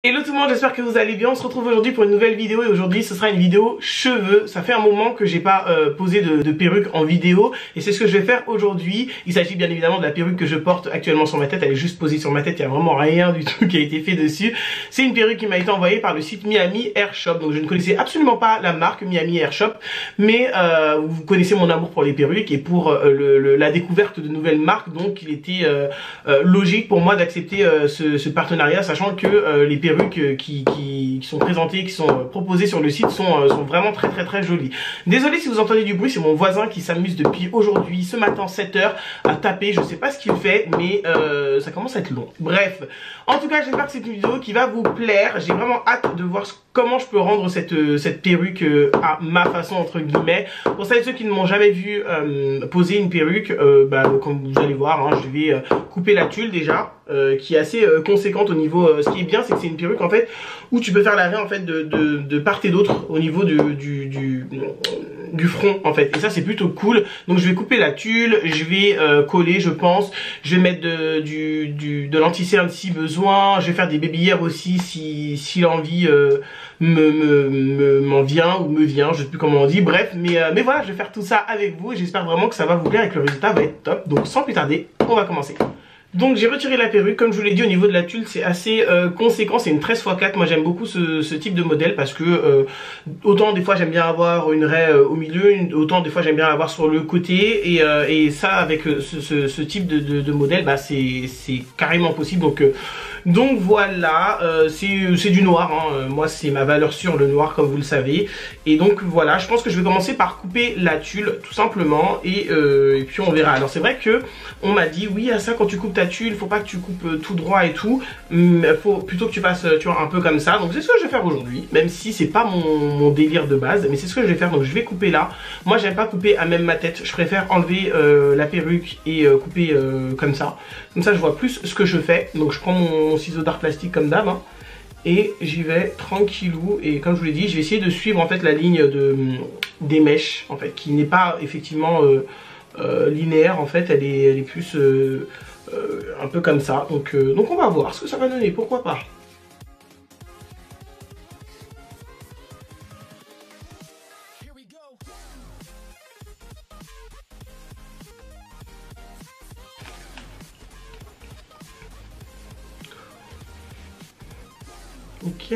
Hello tout le monde, j'espère que vous allez bien. On se retrouve aujourd'hui pour une nouvelle vidéo et aujourd'hui ce sera une vidéo cheveux. Ça fait un moment que j'ai pas posé de perruque en vidéo et c'est ce que je vais faire aujourd'hui. Il s'agit bien évidemment de la perruque que je porte actuellement sur ma tête. Elle est juste posée sur ma tête, il n'y a vraiment rien du tout qui a été fait dessus. C'est une perruque qui m'a été envoyée par le site Miami Hair Shop. Donc je ne connaissais absolument pas la marque Miami Hair Shop, mais vous connaissez mon amour pour les perruques et pour la découverte de nouvelles marques. Donc il était logique pour moi d'accepter ce partenariat, sachant que les perruques qui sont présentées, qui sont proposées sur le site sont vraiment très jolies. Désolé si vous entendez du bruit, c'est mon voisin qui s'amuse depuis aujourd'hui, ce matin 7h à taper. Je sais pas ce qu'il fait, mais ça commence à être long. Bref, en tout cas j'espère que c'est une vidéo qui va vous plaire. J'ai vraiment hâte de voir comment je peux rendre cette perruque à ma façon entre guillemets. Pour celles et ceux qui ne m'ont jamais vu poser une perruque, comme vous allez voir, hein, je vais couper la tulle déjà, qui est assez conséquente au niveau. Ce qui est bien, c'est que c'est une perruque en fait où tu peux faire l'arrêt en fait de part et d'autre au niveau du front en fait, et ça c'est plutôt cool. Donc je vais couper la tulle, je vais coller, je pense, je vais mettre de l'anti-cerne si besoin, je vais faire des baby hairs aussi si l'envie m'en vient ou me vient, je sais plus comment on dit. Bref, mais voilà, je vais faire tout ça avec vous et j'espère vraiment que ça va vous plaire et que le résultat va être top. Donc sans plus tarder, on va commencer. Donc j'ai retiré la perruque, comme je vous l'ai dit, au niveau de la tulle c'est assez conséquent, c'est une 13×4, moi j'aime beaucoup ce type de modèle parce que autant des fois j'aime bien avoir une raie au milieu, autant des fois j'aime bien l'avoir sur le côté et ça avec ce type de modèle, bah c'est carrément possible. Donc voilà, c'est du noir, hein. Moi c'est ma valeur sûre le noir comme vous le savez. Et donc voilà, je pense que je vais commencer par couper la tulle tout simplement et puis on verra. Alors c'est vrai que on m'a dit oui à ça, quand tu coupes ta tulle, faut pas que tu coupes tout droit et tout, faut plutôt que tu fasses tu vois un peu comme ça. Donc c'est ce que je vais faire aujourd'hui, même si c'est pas mon délire de base, mais c'est ce que je vais faire. Donc je vais couper là. Moi j'aime pas couper à même ma tête, je préfère enlever la perruque et couper comme ça je vois plus ce que je fais. Donc je prends mon ciseau d'art plastique comme d'hab, hein, et j'y vais tranquillou. Et comme je vous l'ai dit, je vais essayer de suivre en fait la ligne des mèches en fait, qui n'est pas effectivement linéaire en fait, elle est plus un peu comme ça. Donc on va voir ce que ça va donner, pourquoi pas. Ok.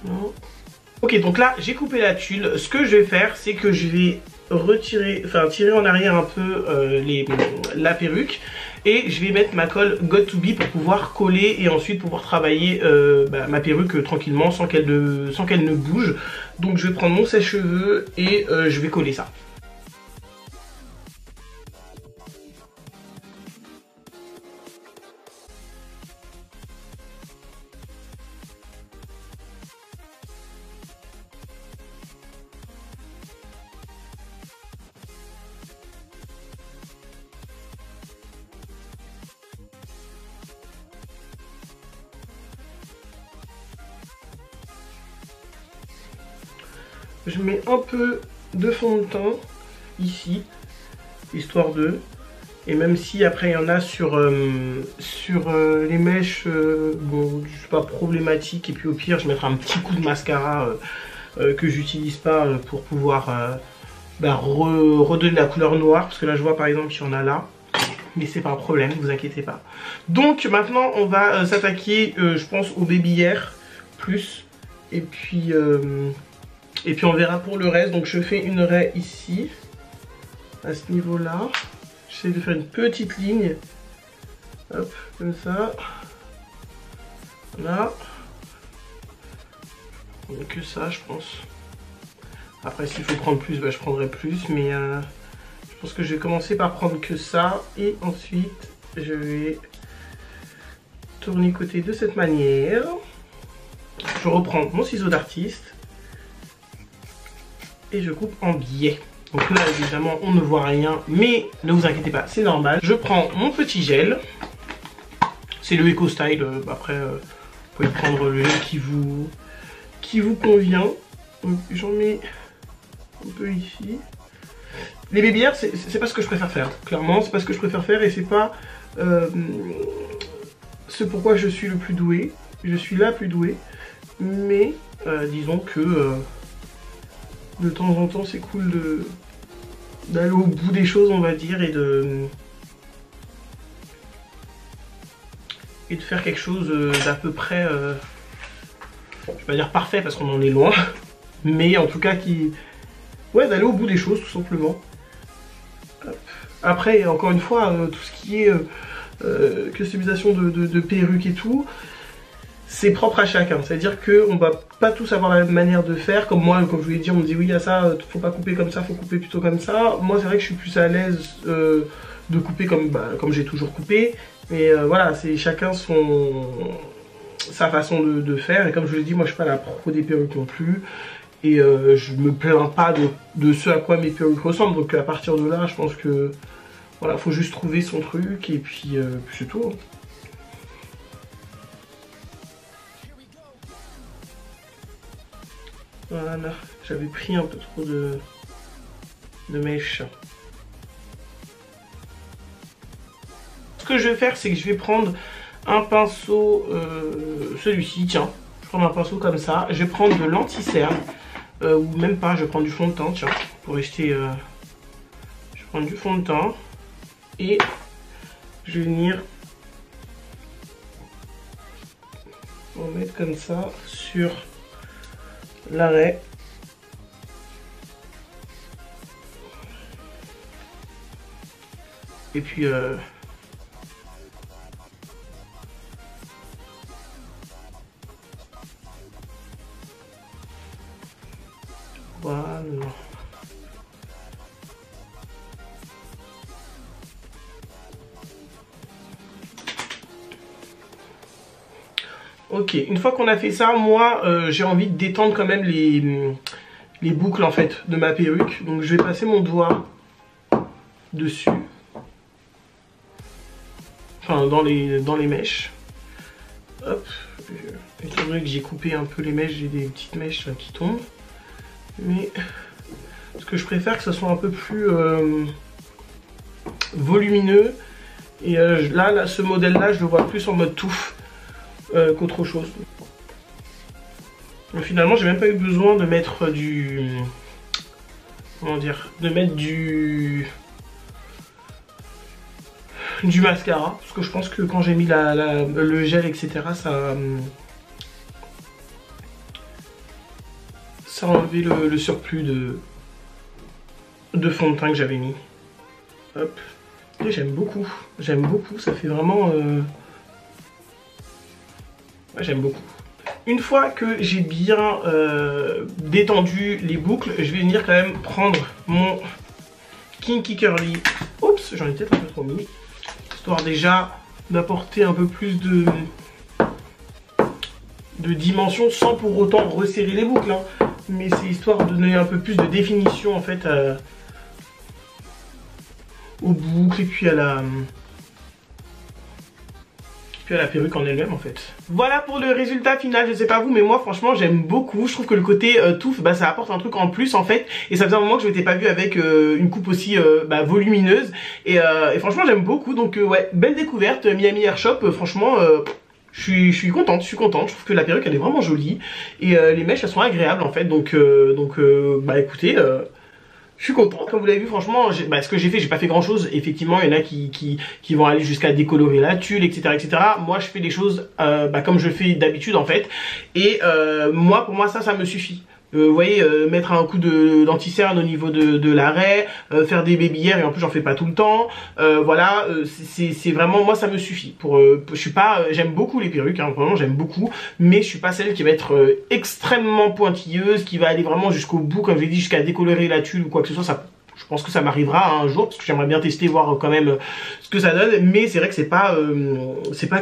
Non. Ok, donc là j'ai coupé la tulle. Ce que je vais faire, c'est que je vais tirer en arrière un peu la perruque et je vais mettre ma colle Got2b pour pouvoir coller et ensuite pouvoir travailler ma perruque tranquillement sans qu'elle ne bouge. Donc je vais prendre mon sèche-cheveux et je vais coller ça. Je mets un peu de fond de teint ici, histoire de... Et même si après il y en a sur les mèches, bon, c'est pas problématique. Et puis au pire, je mettrai un petit coup de mascara que j'utilise pas pour pouvoir redonner la couleur noire. Parce que là, je vois par exemple qu'il y en a là. Mais c'est pas un problème, vous inquiétez pas. Donc maintenant, on va s'attaquer, je pense, au baby hair plus. Et puis on verra pour le reste. Donc je fais une raie ici, à ce niveau-là. J'essaie de faire une petite ligne. Hop, comme ça. Voilà. Que ça, je pense. Après, s'il faut prendre plus, je prendrai plus. Mais je pense que je vais commencer par prendre que ça. Et ensuite, je vais tourner côté de cette manière. Je reprends mon ciseau d'artiste. Et je coupe en biais. Donc là évidemment on ne voit rien, mais ne vous inquiétez pas, c'est normal. Je prends mon petit gel, c'est le Eco Style, après vous pouvez prendre le gel qui vous convient. Donc j'en mets un peu ici. Les baby hairs, c'est pas ce que je préfère faire, clairement c'est pas ce que je préfère faire et c'est pas ce pourquoi je suis le plus doué, je suis la plus douée, mais disons que de temps en temps c'est cool d'aller au bout des choses, on va dire, et de faire quelque chose d'à peu près, je vais pas dire parfait parce qu'on en est loin, mais en tout cas ouais, d'aller au bout des choses tout simplement. Après, encore une fois, tout ce qui est customisation de perruques et tout, c'est propre à chacun. C'est-à-dire qu'on va pas tous avoir la même manière de faire. Comme moi, comme je vous l'ai dit, on me dit oui, il y a ça, faut pas couper comme ça, faut couper plutôt comme ça. Moi, c'est vrai que je suis plus à l'aise de couper comme j'ai toujours coupé. Mais voilà, c'est chacun sa façon de faire. Et comme je vous l'ai dit, moi, je suis pas la pro des perruques non plus. Et je me plains pas de ce à quoi mes perruques ressemblent. Donc à partir de là, je pense que voilà, faut juste trouver son truc et puis c'est tout. Voilà, j'avais pris un peu trop de mèche. Ce que je vais faire, c'est que je vais prendre un pinceau, celui-ci, tiens. Je prends un pinceau comme ça. Je vais prendre de l'anti-cerne. Ou même pas, je vais prendre du fond de teint, tiens, pour rester... je vais prendre du fond de teint et je vais venir en mettre comme ça sur l'arrêt. Et puis... voilà. Ok, une fois qu'on a fait ça, moi j'ai envie de détendre quand même les boucles en fait de ma perruque. Donc je vais passer mon doigt dessus. Enfin dans les mèches. Hop. C'est vrai que j'ai coupé un peu les mèches, j'ai des petites mèches là, qui tombent. Mais ce que je préfère que ce soit un peu plus volumineux. Et là, ce modèle là, je le vois plus en mode touffe qu'autre chose. Mais finalement, j'ai même pas eu besoin de mettre du... comment dire, de mettre du mascara. Parce que je pense que quand j'ai mis le gel, etc., ça a enlevé le surplus de fond de teint que j'avais mis. Hop. Et j'aime beaucoup, ça fait vraiment... ouais, j'aime beaucoup. Une fois que j'ai bien détendu les boucles, je vais venir quand même prendre mon Kinky Curly. Oups, j'en ai peut-être un peu trop mis. Histoire déjà d'apporter un peu plus de dimension sans pour autant resserrer les boucles. Hein. Mais c'est histoire de donner un peu plus de définition en fait aux boucles et puis à la perruque en elle-même en fait. Voilà pour le résultat final, je sais pas vous mais moi franchement j'aime beaucoup. Je trouve que le côté touffe, ça apporte un truc en plus en fait. Et ça faisait un moment que je m'étais pas vue avec une coupe aussi volumineuse. Et franchement j'aime beaucoup. Donc ouais, belle découverte, Miami Hair Shop, franchement... je suis contente, je trouve que la perruque elle est vraiment jolie et les mèches elles sont agréables en fait, donc écoutez, je suis content. Comme vous l'avez vu franchement, ce que j'ai fait, j'ai pas fait grand chose, effectivement il y en a qui vont aller jusqu'à décolorer la tulle, etc. Moi je fais des choses comme je fais d'habitude en fait, et pour moi ça me suffit. Vous voyez, mettre un coup d'anti-cerne au niveau de l'arrêt, faire des baby hairs, et en plus j'en fais pas tout le temps. Voilà, c'est vraiment, moi ça me suffit. Je suis pas, j'aime beaucoup les perruques, hein, vraiment j'aime beaucoup, mais je suis pas celle qui va être extrêmement pointilleuse, qui va aller vraiment jusqu'au bout, comme je l'ai dit, jusqu'à décolorer la tulle ou quoi que ce soit. Ça, je pense que ça m'arrivera un jour parce que j'aimerais bien tester, voir quand même ce que ça donne. Mais c'est vrai que c'est pas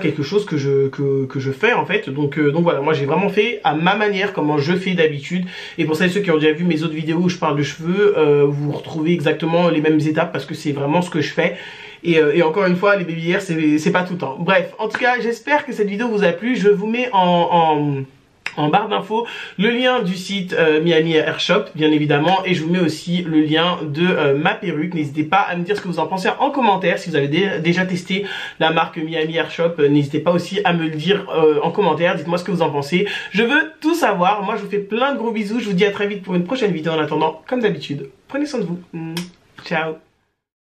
quelque chose que je fais en fait. Donc voilà, moi j'ai vraiment fait à ma manière, comment je fais d'habitude. Et pour celles et ceux qui ont déjà vu mes autres vidéos où je parle de cheveux, vous retrouvez exactement les mêmes étapes parce que c'est vraiment ce que je fais. Et encore une fois, les baby hairs, c'est pas tout le temps. Bref, en tout cas, j'espère que cette vidéo vous a plu. Je vous mets en barre d'infos le lien du site Miami Hair Shop, bien évidemment, et je vous mets aussi le lien de ma perruque. N'hésitez pas à me dire ce que vous en pensez en commentaire. Si vous avez déjà testé la marque Miami Hair Shop, n'hésitez pas aussi à me le dire en commentaire. Dites-moi ce que vous en pensez. Je veux tout savoir. Moi, je vous fais plein de gros bisous. Je vous dis à très vite pour une prochaine vidéo. En attendant, comme d'habitude, prenez soin de vous. Ciao.